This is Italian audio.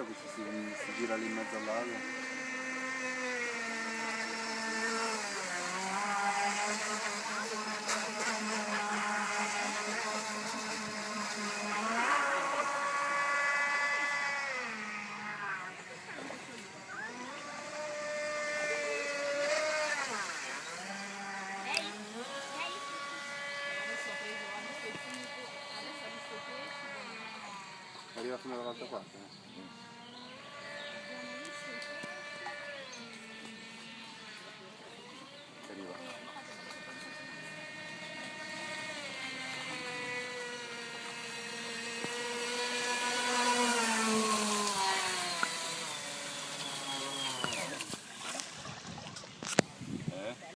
che si gira lì in mezzo al lago. Arriva fino dall'altra parte.